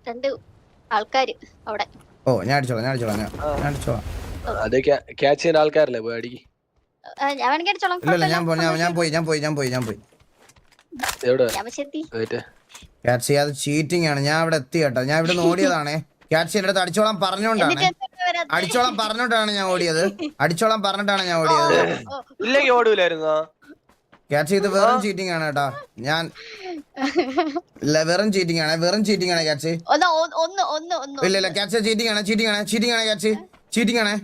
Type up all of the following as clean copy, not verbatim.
രണ്ട് ആൾക്കാര് അവിടെ. ഓ ഞാൻ അടിച്ചോളാം. അതെ ക്യാച്ച് ചെയ്യുന്ന ആൾക്കാരല്ലേ പോയി അടിക്ക്. ഞാൻ വേണമെങ്കിൽ അടിച്ചോളാം. ഇല്ല ഞാൻ പോയി എവിടെ ഞാൻ പക്ഷെ എത്തി. ക്യാച്ച് ചെയ്യാതെ ചീറ്റിംഗ് ആണ്. ഞാൻ ഇവിടെ എത്തി കേട്ടോ. ഞാൻ ഇവിടെ ഓടിയതാണേ. ക്യാച്ച് ചെയ്യേണ്ട അടുത്ത് അടിച്ചോളാം പറഞ്ഞോണ്ടാണ് ഞാൻ ഓടിയത്. ഇല്ലെങ്കിൽ ഓടൂലായിരുന്നോ? ക്യാച്ച് ചെയ്ത് വെറും ചീറ്റിംഗ് ആണ് കേട്ടോ. ഞാൻ വെറും ചീറ്റിംഗ് ആണ് ക്യാച്ച്. ഇല്ല ക്യാച്ച് ചീറ്റിംഗ് ആണ് ക്യാച്ച് ആണ്.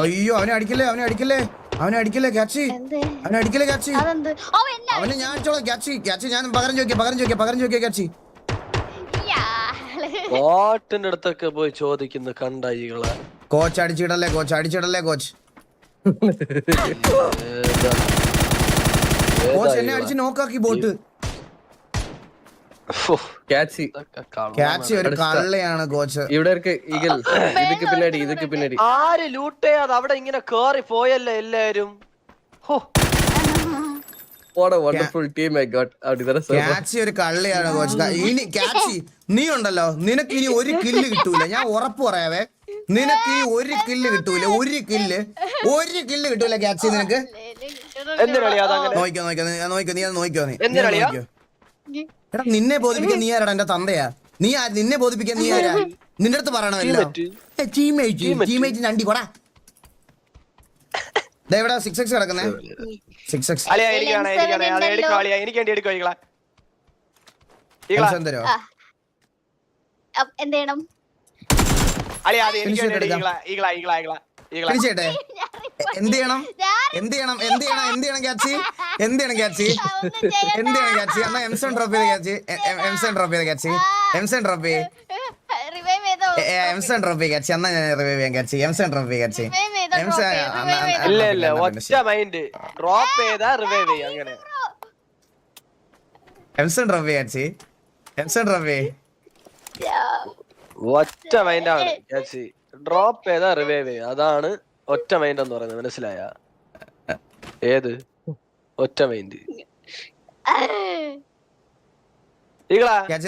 അയ്യോ അവനെ അടിക്കല്ലേ ക്യാച്ച്. അവനെ ഞാൻ അടിച്ചോളാം ക്യാച്ച്. ഞാൻ പകരം ചോദിക്കാം ക്യാച്ച്. കോട്ടിന്റെ അടുത്തൊക്കെ പോയി ചോദിക്കുന്നു കണ്ടായികളെ. കോച്ച് അടിച്ചിടല്ലേ കോച്ച്. കോച്ച് എന്നെ അടിച്ച് നോക്കാക്കി ബോട്ട്. ക്യാച്ച് ഒരു കള്ളയാണ് കോച്ച്. ഇവിടെ പിന്നാടി ആര് ലൂട്ട് ചെയ്യാതെ അവിടെ ഇങ്ങനെ കേറി പോയല്ലേ എല്ലാരും. ക്യാച്ച് ഒരു കള്ളിയാണ് കോച്ച്. ഇനി ക്യാച്ച് നീ ഉണ്ടല്ലോ, നിനക്ക് ഇനി ഒരു കില്ല് കിട്ടൂല. ഞാൻ ഉറപ്പ് പറയാവേ, നിനക്ക് ഈ ഒരു കില്ല് കിട്ടൂല. ഒരു കില്ല് കിട്ടൂല ക്യാച്ച് നിനക്ക്. നോക്കിക്കോ. എടാ നിന്നെ ബോധിപ്പിക്കാൻ നീ ആരാടാ? എന്റെ തന്തയാ നീ? നിന്നെ ബോധിപ്പിക്കാൻ നീ ആരാ? നിന്റെ അടുത്ത് പറയണമല്ലോ. ടീമേറ്റ് അണ്ടി കൊടാ. ഇവിടെ 6x കിടക്കുന്നേ. 6x തരോ? എന്ത് ചെയ്യണം? എന്ത് ചെയ്യണം ക്യാച്ച്? എന്താണ് ക്യാച്ച്? എന്നാ എംസൺ ഡ്രോപ്പ് ചെയ്ത ക്യാച്ച്. എന്നാ ഞാൻ റിവൈവ് ചെയ്യാൻ ക്യാച്ച്. ഇല്ല ഒറ്റ മൈൻഡ് ഡ്രോപ്പ് ചെയ്താ റിവൈവ് ചെയ്യാം. അങ്ങനെ ഒറ്റ മൈൻഡാണ് ക്യാച്ച്. ഡ്രോപ്പ് ചെയ്താ റിവൈവ് ചെയ്യാം. അതാണ് ഒറ്റ മൈൻഡ് എന്ന് പറയുന്നത്. മനസ്സിലായ? ഏത് ഒറ്റ മൈൻഡ്?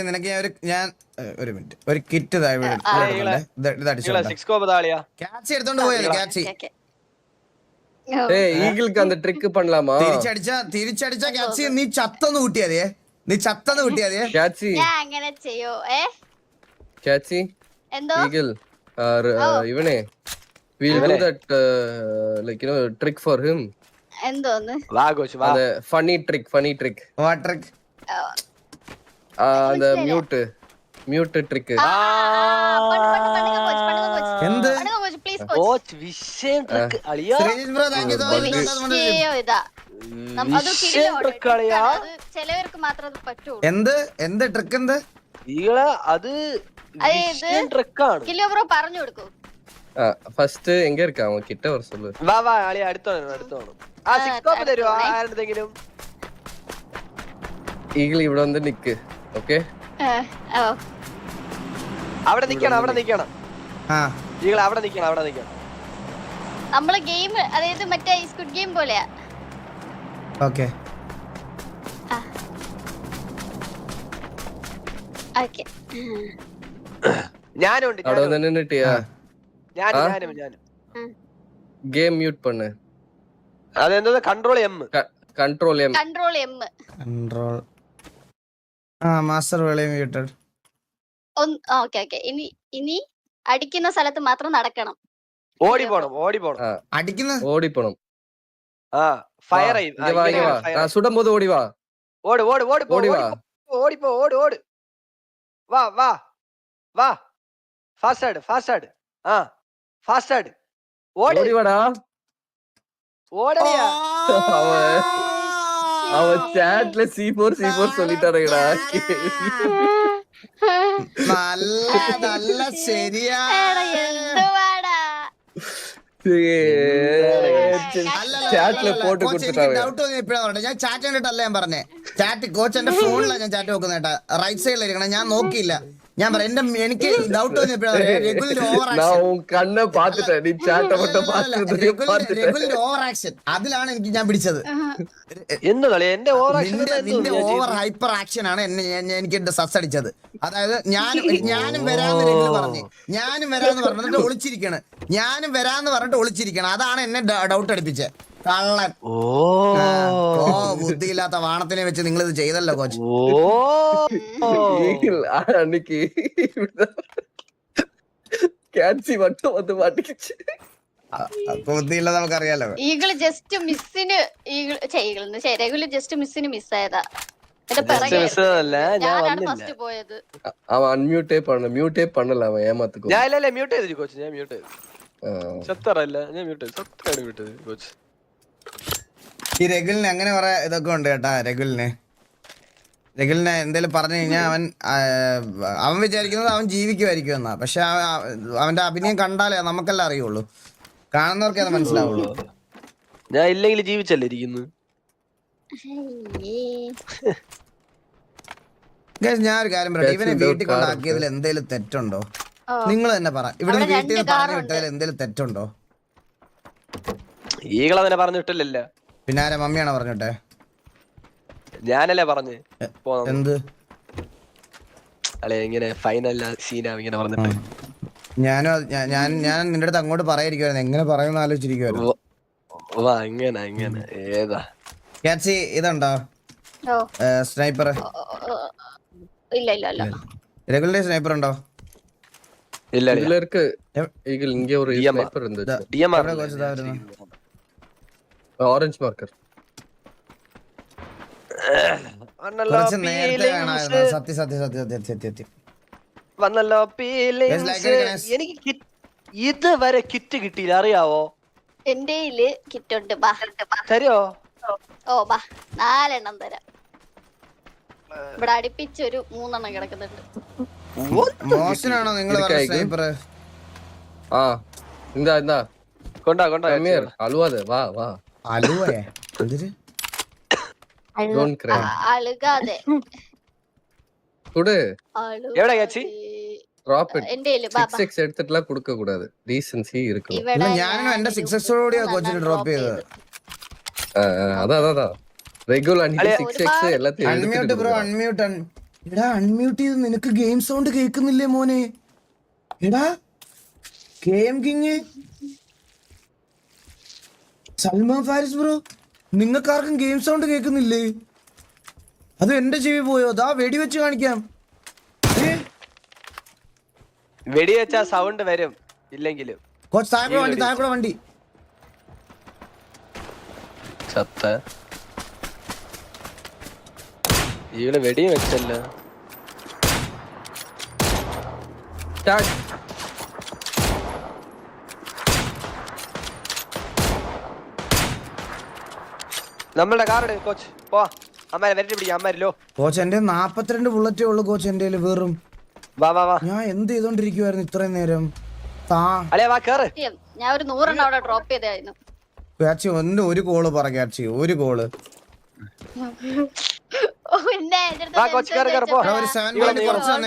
നിനക്ക് ഞാൻ ഒരു മിനിറ്റ് ഒരു കിറ്റ് ക്യാച്ച് എടുത്തോണ്ട് പോയല്ലേ ക്യാച്ച്. തിരിച്ചടിച്ച ക്യാച്ച്. നീ ചത്തൊന്ന് കൂട്ടിയാതേ. ഇവനെ we'll do that like you know trick for him. എന്തോന്ന്? വാ കോച്ച് വാ. the funny trick what trick? the mute trick. എന്ത് കോച്ച് വിഷയം ട്രിക്ക് അളിയാ. ചിലവർക്ക് മാത്രമേ അത് പറ്റുള്ളൂ. എന്ത് ട്രിക്ക്? എന്ത് അത് ട്രിക്കാണ്. കിലോ ബ്രോ പറഞ്ഞു കൊടുക്കൂ. ഫസ്റ്റ് എங்க இருக்கான் அவன் கிட்ட வர சொல்லு. വാ അളിയാ അടുത്തോണം. ആ 6 കോപ്പ് തരുവോ ആരെന്തെങ്കിലും? ഈഗിൾ ഇവിടെ വന്ന് നിക്ക്. ഓക്കേ അവിടെ നിക്കണം. ഈഗിൾ അവിടെ നിക്കണം. നമ്മള് ഗെയിം അതായത് മറ്റേ സ്ക്വിഡ് ഗെയിം പോലെയാ. ഓക്കേ ഞാനുണ്ട്. അവിടെ വന്ന് നിട്ടിയാ. ഞാനും ഗെയിം മ്യൂട്ട് பண்ணு. അതെന്താ? Control M. മാസ്റ്റർ വേളയും മ്യൂട്ടഡ്. ഓക്കേ ഇനി അടിക്കുന്ന സ്ഥലത്ത് മാത്രം നടക്കണം. ഓടി പോണം. ഓടിപ്പോണം. ആ ഫയർ ആയി. സുടുമ്പോൾ ഓടി വാ. ഓടിപ്പോ. വാ ഫാസ്റ്റ് ആട്. ആ ഫാസ്റ്റ് ആട്. ഓടി വാടാ. ഓടടിയാ. அவன் chatல C4 சொல்லிட்டாருடா. നല്ല ശരിയാ. ചാറ്റില് പോട്ട് കൊടുത്തിട്ടാണ്. ഞാൻ ചാറ്റ് കണ്ടിട്ടല്ല ഞാൻ പറഞ്ഞേ. ചാറ്റ് കോച്ച് എന്റെ ഫോണിലാണ് ഞാൻ ചാറ്റ് നോക്കുന്നേട്ടാ. റൈറ്റ് സൈഡിൽ ഇരിക്കണം. ഞാൻ നോക്കിയില്ല. ഞാൻ പറയാം എനിക്ക് ഡൗട്ട് വന്നപ്പോഴാണ് രഘുലിന്റെ ഓവർ நான் ആക്ഷൻ உன் கண்ணை பாத்துட்டேன் நீ சாட்டை மட்டும் பாத்துட்டு രഘുലിന്റെ ഓവർ ആക്ഷൻ അതിലാണ് എനിക്ക് ഞാൻ പിടിച്ചത്. എന്ത് കളി എന്റെ നിന്റെ ഓവർ ഹൈപ്പർ ആക്ഷൻ ആണ് എനിക്ക് എന്റെ സസ് അടിച്ചത്. അതായത് ഞാനും വരാന്ന് രഘുല് പറഞ്ഞു, ഞാനും വരാന്ന് പറഞ്ഞിട്ട് ഒളിച്ചിരിക്കണ്, ഞാനും വരാന്ന് പറഞ്ഞിട്ട് ഒളിച്ചിരിക്കണം. അതാണ് എന്നെ ഡൗട്ട് അടിപ്പിച്ചത്. കള്ളൻ. ഓ ബുദ്ധിയില്ലാത്ത വാണത്തിനെ വെച്ച് നിങ്ങൾ ഇത് ചെയ്തല്ലോ കോച്ച്. அன்னைக்கு கேட்சி மட்டும் வந்து மாட்டிக்கிச்சு. ബുദ്ധിയില്ല നമുക്കറിയാലോ. ഈഗിള് ജസ്റ്റ് മിസ്സിന് രഘുല് ജസ്റ്റ് മിസ്സിന് മിസ്സായതാ. ഞാനാണ് ഫസ്റ്റ് പോയത്. அவன் அன்மியூட்டே பண்ணல அவன் ஏமாத்துக்கு. ഞാൻ ഇല്ല മ്യൂട്ട് ചെയ്തു കോച്ച്, ഞാൻ മ്യൂട്ട് ചെയ്തു. സത്തറല്ല ഞാൻ മ്യൂട്ട് ചെയ്തു, സത്താണ് മ്യൂട്ട് ചെയ്തു കോച്ച്. ഈ രഘുലിന് അങ്ങനെ കുറെ ഇതൊക്കെ ഉണ്ട് കേട്ടാ. രഘുലിനെ എന്തേലും പറഞ്ഞു കഴിഞ്ഞാൽ അവൻ വിചാരിക്കുന്നത് അവൻ ജീവിക്കുമായിരിക്കും എന്നാ. പക്ഷെ അവന്റെ അഭിനയം കണ്ടാലേ നമുക്കെല്ലാം അറിയുള്ളൂ, കാണുന്നവർക്കേ അത് മനസ്സിലാവുള്ളൂ. ഞാൻ ഇല്ലെങ്കിൽ ജീവിച്ചല്ലേ ഇരിക്കുന്നു. ഞാൻ ഒരു കാര്യം പറയാം, ഇവനെ വീട്ടിൽ കൊണ്ടാക്കിയതിൽ എന്തേലും തെറ്റുണ്ടോ? നിങ്ങൾ തന്നെ പറ. ഇവിടെ വീട്ടിൽ നിന്ന് പറഞ്ഞു വിട്ടതിൽ എന്തേലും തെറ്റുണ്ടോ? ഈകളെ തന്നെ പറഞ്ഞു വിട്ടില്ലല്ലോ. പിന്നെ ആരാ? മമ്മിയാണോ പറഞ്ഞിട്ടെ? ഞാനല്ലേ പറഞ്ഞു എന്ത് അല്ലെ ഇങ്ങനെ ഫൈനൽ സീനാ ഇങ്ങനെ പറഞ്ഞിട്ട്. ഞാൻ നിന്റെ അടുത്ത് അങ്ങോട്ട് പറയാതിരിക്കുവായിരുന്നു, എങ്ങനെ പറയുമെന്ന് ആലോചിച്ചിരിക്കുവായിരുന്നു. ഇങ്ങനെ ഏതാ ക്യാച്ചി ഇതുണ്ടോ സ്നൈപ്പർ? ഇല്ല ഇല്ല ഇല്ല. രഘുലിന്റെ സ്നൈപ്പർ ഉണ്ടോ? ഇല്ല இதுல இருக்கு ஈகிள் இங்க ஒரு ஸ்னைப்பர் இருந்துச்சு. DMR ஆரஞ்சு மார்க்கர் കുറച്ച് നേരത്തെ വേണമായിരുന്നു. സത്യം വന്നല്ലോ ഫീലിംഗ്സ്. എനിക്ക് ഇതുവരെ കിറ്റ് കിട്ടിയില്ല, അറിയാവോ? എന്റെ കിറ്റ് ഉണ്ട്, തരുമോ? ഓ ബാ 4 എണ്ണം തരാം. ഇവിടെ അടുപ്പിച്ചൊരു 3 എണ്ണം കിടക്കുന്നുണ്ട്. മോശനാണോ നിങ്ങൾ സ്നൈപ്പർ? ആ എന്താ കൊണ്ടാ അലുവാതെ വാ വാ. അലുവയെ എന്തിര്? അഴുകാതെ குடு. എവിടെ ചേച്ചി? Drop it. എന്റെ 6x എടുത്തിട്ടുള്ള കൊടുക്ക കൂടാതെ. ഡീസൻസി ഇരിക്കണം. ഞാനും എന്റെ 6x ഓടിയാ കോച്ചിന് ഡ്രോപ്പ് ചെയ്തത്. അതാ റെഗുലർ 6x എല്ലാத்தையும் അൺമ്യൂട്ട് ബ്രോ, അൺമ്യൂട്ട്. എടാ അൺമ്യൂട്ട് ചെയ്ത് നിനക്ക് ഗെയിം സൗണ്ട് കേൾക്കുന്നില്ലേ മോനെ? എടാ KM king, Salman Faris bro, നിങ്ങൾക്കാർക്കും ഗെയിം സൗണ്ട് കേൾക്കുന്നില്ലേ? അത് എന്റെ ചെവി പോയോ? അതാ വെടിവെച്ച് കാണിക്കാം. വെടിവെച്ചാ സൗണ്ട് വരും ഇല്ലെങ്കിലും. കോച്ച് താഴെ വണ്ടി ചത്ത ഈകള് വെടി വെച്ചല്ലോ. നമ്മളുടെ കാറെടു കോച്ച്, പോ. അമ്മാരെ വരട്ടി പിടിക്കാം, അമ്മാരിലോ. കോച്ച് എന്റെ 42 ബുള്ളറ്റേ ഉള്ളു കോച്ച് എന്റെ വെറും. വാ ഞാൻ എന്ത് ചെയ്തോണ്ടിരിക്കുവായിരുന്നു ഇത്രയും നേരം? വാ കേറ്. ഞാൻ ഒരു 100 എണ്ണം അവിടെ ഡ്രോപ്പ് ചെയ്തായിരുന്നു. ക്യാച്ചി ഒരു കോള് പറ ക്യാച്ചി, ഒരു കോള്.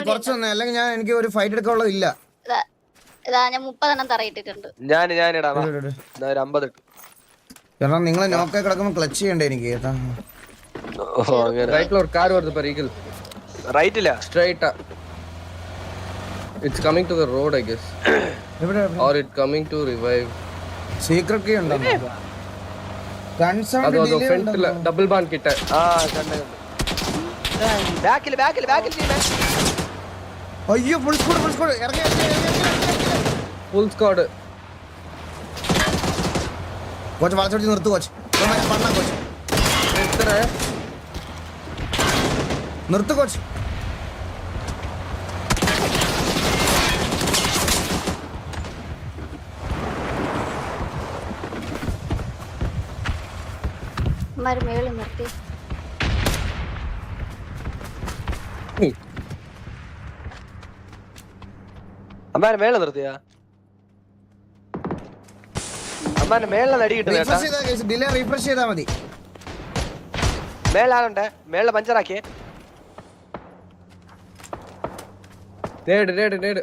കുറച്ച് തന്നെ, അല്ലെങ്കിൽ ഞാൻ എനിക്ക് ഒരു ഫൈറ്റ് എടുക്കാനുള്ളത് ഇല്ല. ഞാൻ 30 എണ്ണം തറയിട്ടിട്ടുണ്ട്. ഞാനിടാ 50 ഇട്ടു. കാരണം നിങ്ങളെ നോക്കെ കിടക്കുമ്പോ ക്ലച്ച് ചെയ്യണ്ടേ എനിക്ക്. റൈറ്റിൽ ഒരു കാർ വരുന്നു per eagle. റൈറ്റില്ല, straight. It's coming to the road I guess. Or it coming to revive. Secret key ഉണ്ടോ? ഗൺ സൗണ്ട് ഡിലേ ഉണ്ടോ? ഡബിൾ ബാൻ കിട്ട. കണ്ടു. ബാക്കിൽ ടീമേ. അയ്യോ ഫുൾ സ്ക്വാഡ് ഇറങ്ങി. Full squad. കോച്ച് വളച്ചോടി നിർത്തു കോച്ച്. കോച്ച് നിർത്ത് കോച്ച്. മേളിൽ നിർത്തി. അമ്മാനെ മേളിൽ നിർത്തിയാ? അമ്മാനെ മേളിൽ അടി കിട്ടും. ഡിലേ റീഫ്രഷ് ചെയ്താ മതി. മേളാണുണ്ട്, മേളിൽ പഞ്ചറാക്കിയേ. നേട് നേട്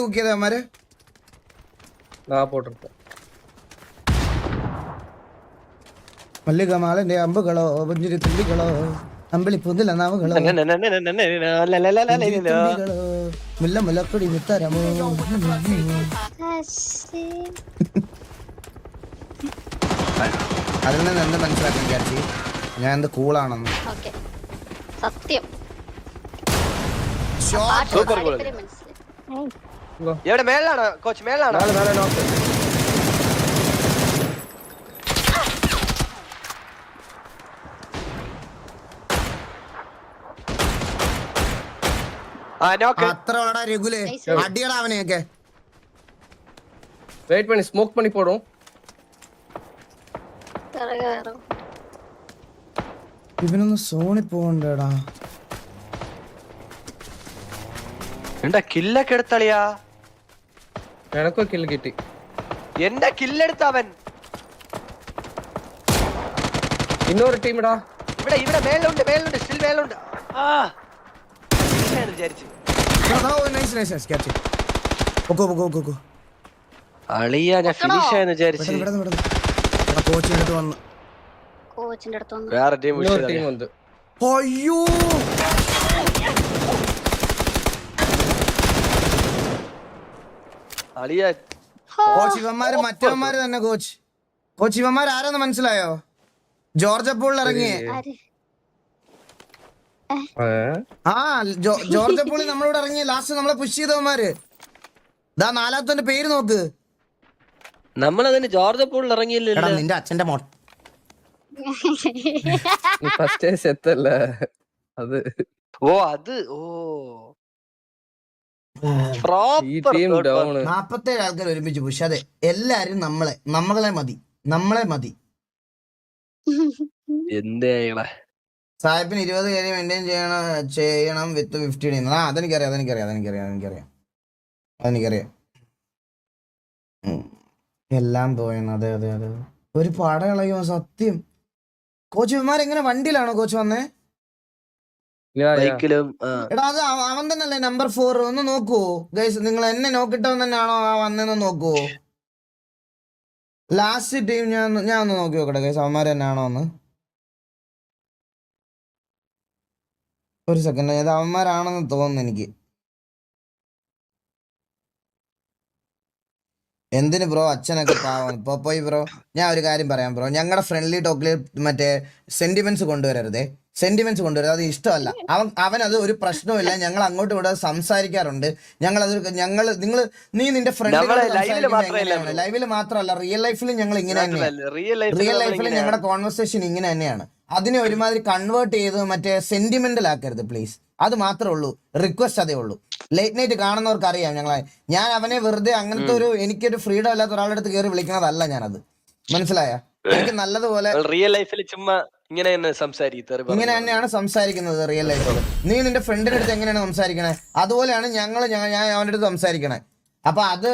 കുക്ക് ചെയ്ത അവന്മാര് போட்டிருக்கேன். മല്ലികമാലന്റെ അമ്പുകളോ പുഞ്ചിരി തുള്ളികളോ അമ്പിളി പുതില നാവുകളോ തുമ്പികളോ മുല്ല മുലക്കൊടി മുത്തരമോ അതിൽ നിന്ന് എന്ത് മനസ്സിലാക്കാൻ വിചാരിച്ചു ഞാൻ എന്ത് കൂളാണെന്ന്. ഓക്കേ. സത്യം സൂപ്പർ ഗോൾ. താല്പര്യം മനസ്സിലായി. എവിടെ മേലാണോ കോച്ച്? മേലാണോ? மேல knock. നോക്ക്. അത്ര ഉള്ളടാ രഘുലേ, അടിയടാ അവനെയൊക്കെ. வெயிட் பண்ணி ஸ்மோக் பண்ணி போடும். ഇവനൊന്ന് സോണി പോകണ്ടേടാ. എന്റെ കില്ലൊക്കെ എടുത്തളിയാ. எனக்கும் கில் கிட்டி. എന്റെ കില്ലെടുത്ത അവൻ. இன்னொரு டீம்டா. ഇവിടെ മേലുണ്ട് സ്റ്റിൽ മേലുണ്ട്. ആ വിചാരിച്ചു അളിയ ഞാൻ ഫിനിഷ് ആയെന്ന് വിചാരിച്ചു. കോച്ചിന്റെ അടുത്ത് വന്ന് കോച്ചിന്റെ അടുത്ത് വന്നു. വേറെ ടീം இன்னொரு டீம் வந்து. അയ്യോ അളിയ കോച്ച് ഇവന്മാര് മറ്റവന്മാര് തന്നെ. കോച്ച് ഇവന്മാർ ആരാന്ന് മനസ്സിലായോ? ജോർജ് അപ്പോളിൽ ഇറങ്ങിയേ. ആര്? ആ ജോർജ് അപ്പോളിൽ നമ്മളോട് ഇറങ്ങിയ ലാസ്റ്റ് നമ്മളെ പുഷ് ചെയ്തവന്മാര്. ദാ നാലാമത്തെ പേര് നോക്ക്. നമ്മളതിന് ജോർജ് പൂളിൽ ഇറങ്ങിയില്ലല്ലോ. എടാ നിന്റെ അച്ഛന്റെ മൊട്ട. நீ ஃபர்ஸ்டே செத்தல. அது ഓ അത് ഓ ഈ ടീം ഡൗൺ. 47 ആൾക്കാർ ഒരുമിച്ച് പുഷ്. അതെ, എല്ലാരും നമ്മളെ മതി. എന്തേളെ സാഹിബിന് 20 പേര് മെയിൻറ്റെയിൻ ചെയ്യണം വിത്ത് 50 ടീം. ആ അതെനിക്കറിയാം. എല്ലാം പോയെന്ന്. അതെ ഒരു പട കളയോ സത്യം. കോച്ച് ഇവന്മാരെങ്ങനെ വണ്ടിയിലാണോ കോച്ച് വന്നേ? ബൈക്കിലും. എടാ അത് അവൻ തന്നെയല്ലേ നമ്പർ 4? ഒന്ന് നോക്കുവോ ഗൈസ്, നിങ്ങൾ എന്നെ നോക്കിട്ടവൻ തന്നെയാണോ ആ വന്നെന്ന് നോക്കുവോ? ലാസ്റ്റ് ടീം ഞാൻ ഒന്ന് നോക്കി നോക്കട്ടെ ഗൈസ്, അവന്മാർ തന്നെയാണോ എന്ന്. ഒരു സെക്കൻഡ്, ഇത് അവന്മാരാണെന്ന് തോന്നുന്നു എനിക്ക്. എന്തിന് ബ്രോ അച്ഛനൊക്കെ പാവം. ഇപ്പൊ പോയി ബ്രോ, ഞാൻ ഒരു കാര്യം പറയാം ബ്രോ. ഞങ്ങളുടെ ഫ്രണ്ട്ലി ടോക്കിൽ മറ്റേ സെന്റിമെന്റ്സ് കൊണ്ടുവരരുതേ. അത് ഇഷ്ടമല്ല. അവനത് ഒരു പ്രശ്നവുമില്ല. ഞങ്ങൾ അങ്ങോട്ടും ഇവിടെ സംസാരിക്കാറുണ്ട്. നീ നിന്റെ ഫ്രണ്ടിനോട് ലൈവില് മാത്രമല്ല റിയൽ ലൈഫിലും ഞങ്ങൾ ഇങ്ങനെ തന്നെയാണ്. റിയൽ ലൈഫിൽ ഞങ്ങളുടെ കോൺവെർസേഷൻ ഇങ്ങനെ തന്നെയാണ്. അതിനെ ഒരുമാതിരി കൺവേർട്ട് ചെയ്ത് മറ്റേ സെന്റിമെന്റൽ ആക്കരുത് പ്ലീസ്. അത് മാത്രമേ ഉള്ളൂ, റിക്വസ്റ്റ് അതേ ഉള്ളൂ. ലേറ്റ് നൈറ്റ് കാണുന്നവർക്ക് അറിയാം ഞാൻ അവനെ വെറുതെ അങ്ങനത്തെ എനിക്കൊരു ഫ്രീഡം ഇല്ലാത്ത ഒരാളുടെ അടുത്ത് കയറി വിളിക്കുന്നതല്ല ഞാനത്. മനസ്സിലായ? എനിക്ക് നല്ലതുപോലെ റിയൽ ലൈഫിൽ ചുമ്മാ ഇങ്ങനെ തന്നെയാണ് സംസാരിക്കുന്നത്. റിയൽ ലൈഫിൽ നീ നിന്റെ ഫ്രണ്ടിന്റെ അടുത്ത് എങ്ങനെയാണ് സംസാരിക്കണേ അതുപോലെയാണ് ഞാൻ അവന്റെ അടുത്ത് സംസാരിക്കണേ. അപ്പൊ അത്